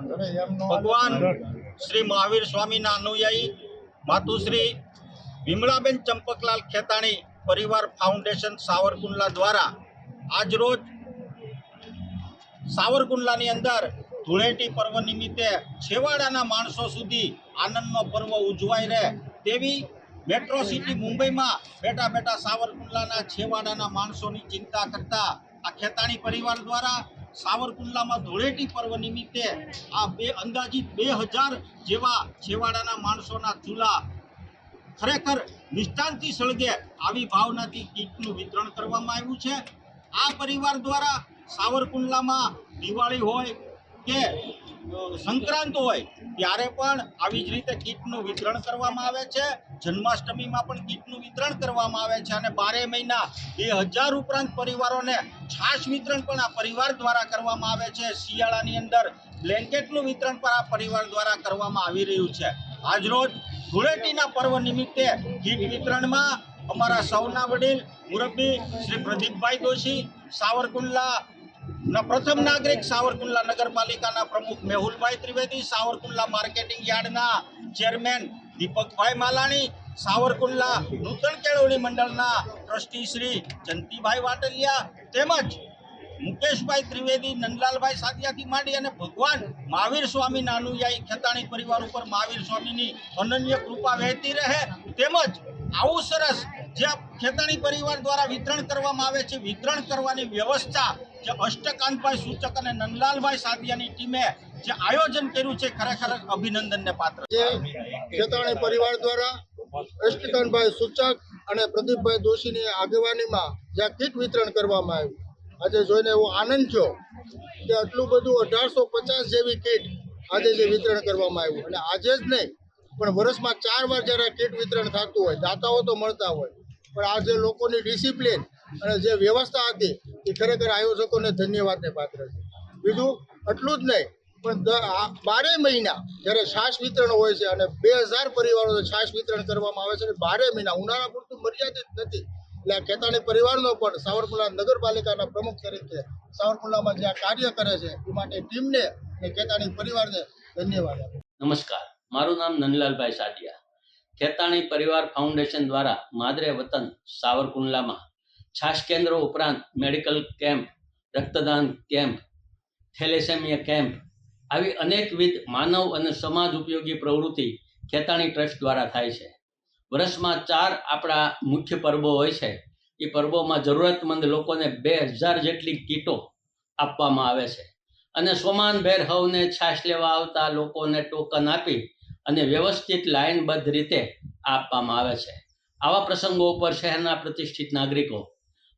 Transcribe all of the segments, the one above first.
ભગવાન શ્રી મહાવીર સ્વામીના અનુયાયી માતુશ્રી વિમળાબેન ચંપકલાલ ખેતાણી પરિવાર ફાઉન્ડેશન સાવરકુંડલા દ્વારા આજરોજ સાવરકુંડલાની અંદર ધૂળેટી પર્વ નિમિત્તે છેવાડાના માણસો સુધી આનંદનો પર્વ ઉજવાઈ રહે તેવી મેટ્રો સિટી મુંબઈમાં બેઠા બેઠા સાવરકુંડલાના છેવાડાના માણસોની ચિંતા કરતા આ ખેતાણી પરિવાર દ્વારા સાવરકુંડલામાં ધૂળેટી પર્વ નિમિત્તે આ અંદાજિત 2000 જેવા છેવાડાના માણસોના ચૂલા ખરેખર નિષ્ઠાંતથી સળગે આવી ભાવનાથી કીટનું વિતરણ કરવામાં આવ્યું છે। આ પરિવાર દ્વારા સાવરકુંડલામાં દિવાળી હોય કે સંક્રાંત હોય ત્યારે પણ આવી જ રીતે કીટનું વિતરણ કરવામાં આવે છે। જન્માષ્ટમીમાં પણ કીટનું વિતરણ કરવામાં આવે છે અને 12 મહિના 2000 ઉપરાંત પરિવારોને છાશ વિતરણ પણ આ પરિવાર દ્વારા કરવામાં આવે છે। શિયાળાની અંદર બ્લેન્કેટનું વિતરણ પણ આ પરિવાર દ્વારા કરવામાં આવી રહ્યું છે। આજરોજ ધૂળેટીના પર્વ નિમિત્તે કીટ વિતરણમાં અમારા સૌના વડીલ મુરબ્બી શ્રી પ્રદીપભાઈ દોશી, સાવરકુંડલા પ્રથમ નાગરિક, સાવરકુંડલા નગરપાલિકાના પ્રમુખ મેહુલભાઈ ત્રિવેદી, સાવરકુંડલા માર્કેટિંગ યાર્ડના ચેરમેન દીપકભાઈ માલાણી, સાવરકુંડલા નૂતન કેળવણી મંડળના ટ્રસ્ટી શ્રી જંતીભાઈ વાટલિયા તેમજ મુકેશભાઈ ત્રિવેદી, નંદલાલભાઈ સાદિયાથી માંડી અને ભગવાન મહાવીર સ્વામીના અનુયાયી ખેતાણી પરિવાર ઉપર મહાવીર સ્વામીની અનન્ય કૃપા વહેતી રહે તેમજ આવું સરસ જે ખેતાણી પરિવાર દ્વારા વિતરણ કરવામાં આવે છે, વિતરણ કરવાની વ્યવસ્થા જે અષ્ટકાંતભાઈ સૂચક અને નંદલાલભાઈ સાદિયાની ટીમે જે આયોજન કર્યું છે ખરેખર અભિનંદનને પાત્ર છે। ખેતાણી પરિવાર દ્વારા અષ્ટકાંતભાઈ સૂચક અને પ્રદીપભાઈ દોશીની આગેવાનીમાં જ્યાં કીટ વિતરણ કરવામાં આવ્યું, આજે જોઈને એવો આનંદ થયો કે આટલું બધું 1850 જેવી કીટ આજે જે વિતરણ કરવામાં આવ્યું અને આજે જ નહીં પણ વર્ષમાં 4 વાર જ્યારે કીટ વિતરણ થતું હોય, દાતાઓ તો મળતા હોય, પણ આ જે લોકોની ડિસિપ્લિન અને જે વ્યવસ્થા હતી એ ખરેખર આયોજકોને ધન્યવાદને પાત્ર છે। બીજું એટલું જ નહીં પણ 12 મહિના જ્યારે છાશ વિતરણ હોય છે અને 2000 પરિવારોને છાશ વિતરણ કરવામાં આવે છે અને 12 મહિના ઉનાળા પૂરતું મર્યાદિત નથી, એટલે આ ખેતાણી પરિવારનો પણ સાવરકુંડલા નગરપાલિકાના પ્રમુખ તરીકે સાવરકુંડલામાં જે આ કાર્ય કરે છે એ માટે ટીમને અને ખેતાણી પરિવારને ધન્યવાદ આપું। નમસ્કાર, મારું નામ નંદલાલભાઈ સાદિયા। ખેતાણી પરિવાર ફાઉન્ડેશન દ્વારા માદરે વતન સાવરકુંડલામાં છાશ કેન્દ્રો ઉપરાંત મેડિકલ કેમ્પ, રક્તદાન કેમ્પ, થેલેસેમિયા કેમ્પ આવી અનેકવિધ માનવ અને સમાજ ઉપયોગી પ્રવૃત્તિ ખેતાણી ટ્રસ્ટ દ્વારા થાય છે। વર્ષમાં 4 આપણા મુખ્ય પર્વો હોય છે। એ પર્વોમાં જરૂરતમંદ લોકોને 2000 જેટલી કીટો આપવામાં આવે છે અને સોમાનભેર હવને છાશ લેવા આવતા લોકોને ટોકન આપી અને વ્યવસ્થિત લાઇનબદ્ધ રીતે આપવામાં આવે છે। આવા પ્રસંગો ઉપર શહેરના પ્રતિષ્ઠિત નાગરિકો,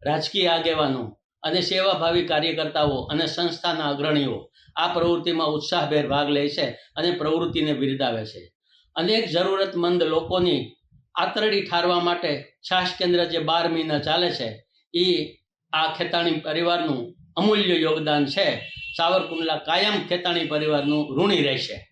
રાજકીય આગેવાનો અને સેવાભાવી કાર્યકર્તાઓ અને સંસ્થાના અગ્રણીઓ આ પ્રવૃત્તિમાં ઉત્સાહભેર ભાગ લે છે અને પ્રવૃત્તિને બિરદાવે છે। અનેક જરૂરતમંદ લોકોની આંતરડી ઠારવા માટે છાશ કેન્દ્ર જે 12 મહિના ચાલે છે એ આ ખેતાણી પરિવારનું અમૂલ્ય યોગદાન છે। સાવરકુંડલા કાયમ ખેતાણી પરિવારનું ઋણી રહેશે।